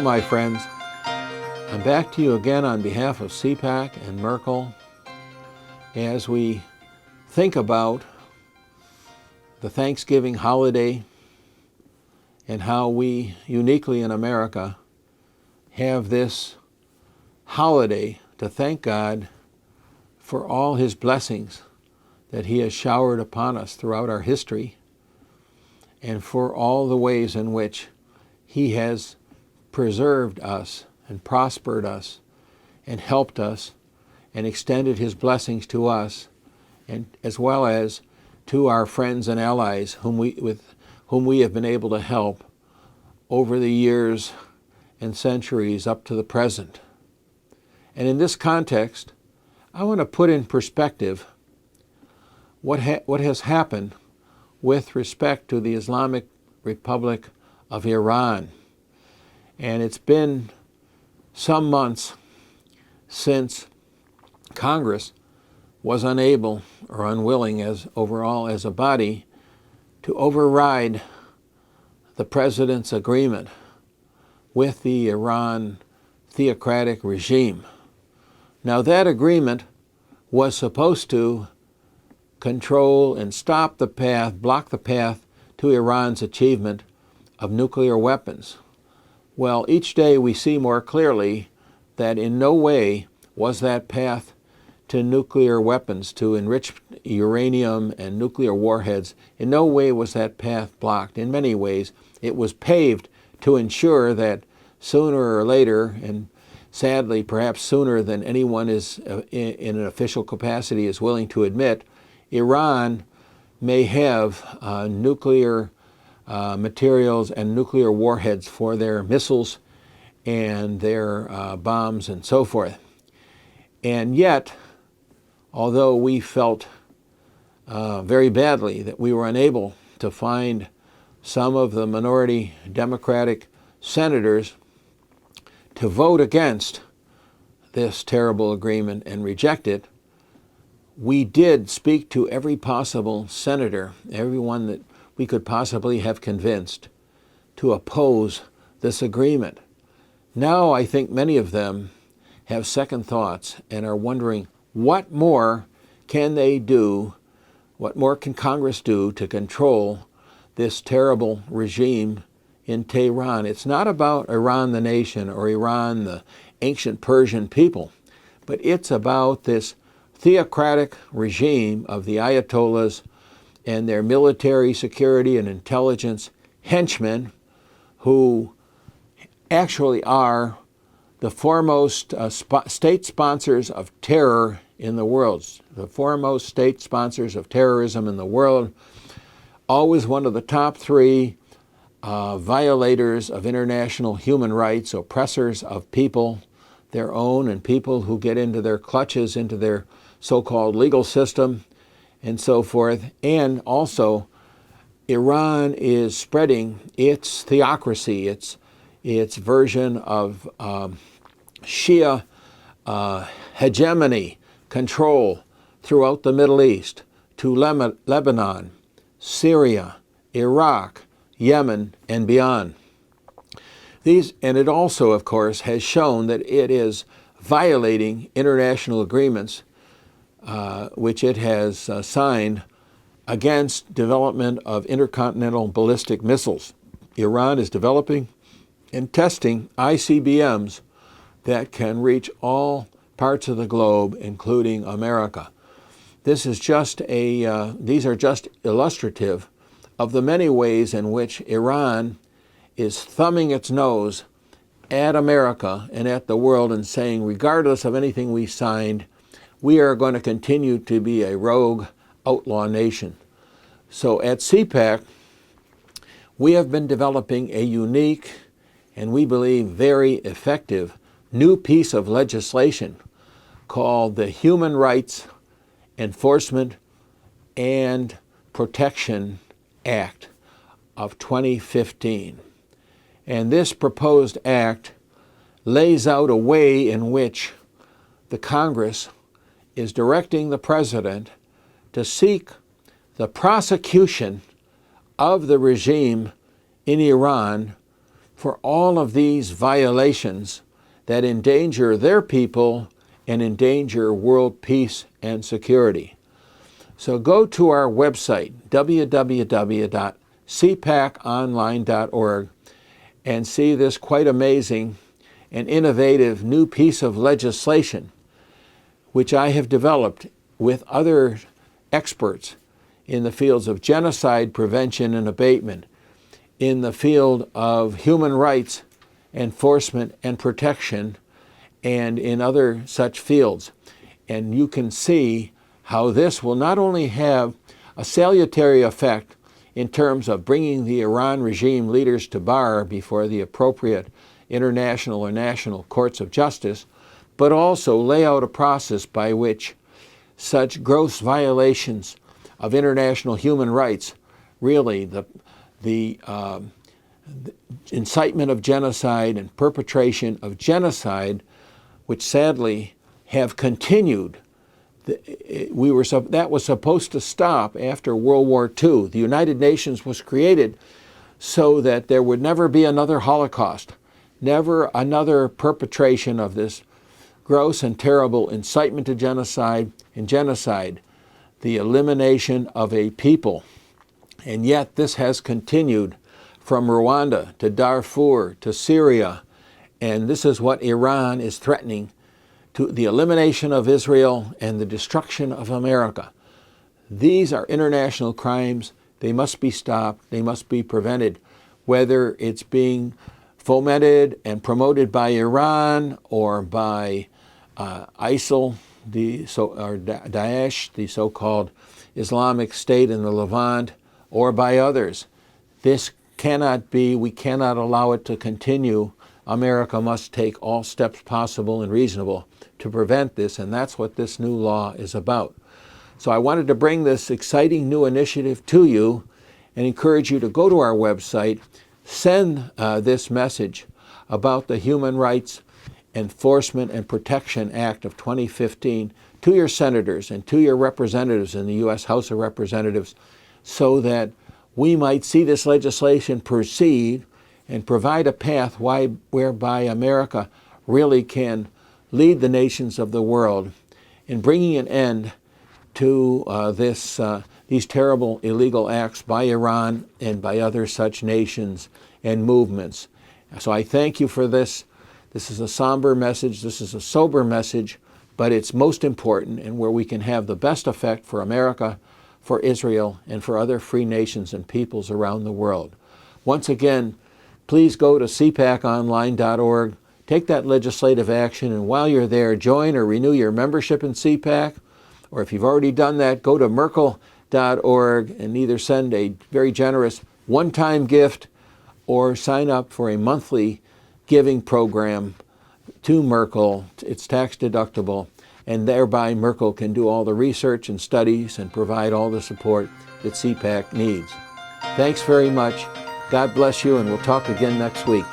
Hello, my friends. I'm back to you again on behalf of CPAC and Merkel as we think about the Thanksgiving holiday and how we uniquely in America have this holiday to thank God for all His blessings that He has showered upon us throughout our history and for all the ways in which He has preserved us and prospered us and helped us and extended His blessings to us, and as well as to our friends and allies with whom we have been able to help over the years and centuries up to the present. And in this context, I want to put in perspective what has happened with respect to the Islamic Republic of Iran. And it's been some months since Congress was unable or unwilling overall as a body to override the president's agreement with the Iran theocratic regime. Now that agreement was supposed to control and stop the path, block the path to Iran's achievement of nuclear weapons. Well, each day we see more clearly that in no way was that path to nuclear weapons, to enriched uranium and nuclear warheads, in no way was that path blocked. In many ways, it was paved to ensure that sooner or later, and sadly perhaps sooner than anyone is in an official capacity is willing to admit, Iran may have nuclear materials and nuclear warheads for their missiles and their bombs and so forth. And yet, although we felt very badly that we were unable to find some of the minority Democratic senators to vote against this terrible agreement and reject it, we did speak to every possible senator, everyone that we could possibly have convinced to oppose this agreement. Now I think many of them have second thoughts and are wondering what more can they do, what more can Congress do to control this terrible regime in Tehran. It's not about Iran the nation or Iran the ancient Persian people, but it's about this theocratic regime of the Ayatollahs and their military security and intelligence henchmen who actually are the foremost state sponsors of terror in the world, the foremost state sponsors of terrorism in the world, always one of the top three violators of international human rights, oppressors of people, their own and people who get into their clutches, into their so-called legal system and so forth. And also, Iran is spreading its theocracy, its version of Shia hegemony, control throughout the Middle East to Lebanon, Syria, Iraq, Yemen, and beyond. And it also, of course, has shown that it is violating international agreements which it has signed against development of intercontinental ballistic missiles. Iran is developing and testing ICBMs that can reach all parts of the globe, including America. These are just illustrative of the many ways in which Iran is thumbing its nose at America and at the world and saying, regardless of anything we signed, we are going to continue to be a rogue outlaw nation. So at CPAC, we have been developing a unique and we believe very effective new piece of legislation called the Human Rights Enforcement and Protection Act of 2015. And this proposed act lays out a way in which the Congress is directing the President to seek the prosecution of the regime in Iran for all of these violations that endanger their people and endanger world peace and security. So go to our website, www.cpaconline.org, and see this quite amazing and innovative new piece of legislation, which I have developed with other experts in the fields of genocide prevention and abatement, in the field of human rights enforcement and protection, and in other such fields. And you can see how this will not only have a salutary effect in terms of bringing the Iran regime leaders to bar before the appropriate international or national courts of justice, but also lay out a process by which such gross violations of international human rights, really the incitement of genocide and perpetration of genocide, which sadly have continued. That was supposed to stop after World War II. The United Nations was created so that there would never be another Holocaust, never another perpetration of this gross and terrible incitement to genocide and genocide, the elimination of a people. And yet this has continued from Rwanda to Darfur to Syria, and this is what Iran is threatening, to the elimination of Israel and the destruction of America. These are international crimes. They must be stopped. They must be prevented, whether it's being fomented and promoted by Iran or by ISIL, or Daesh, the so-called Islamic State in the Levant, or by others. This cannot be, we cannot allow it to continue. America must take all steps possible and reasonable to prevent this, and that's what this new law is about. So I wanted to bring this exciting new initiative to you and encourage you to go to our website, send this message about the Human Rights Enforcement and Protection Act of 2015 to your senators and to your representatives in the U.S. House of Representatives, so that we might see this legislation proceed and provide a path whereby America really can lead the nations of the world in bringing an end to these terrible illegal acts by Iran and by other such nations and movements. So I thank you for this. This is a somber message. This is a sober message, but it's most important, and where we can have the best effect for America, for Israel, and for other free nations and peoples around the world. Once again, please go to cpaconline.org, take that legislative action, and while you're there, join or renew your membership in CPAC, or if you've already done that, go to Merkel.org and either send a very generous one-time gift or sign up for a monthly giving program to Merkel. It's tax deductible, and thereby Merkel can do all the research and studies and provide all the support that CPAC needs. Thanks very much. God bless you, and we'll talk again next week.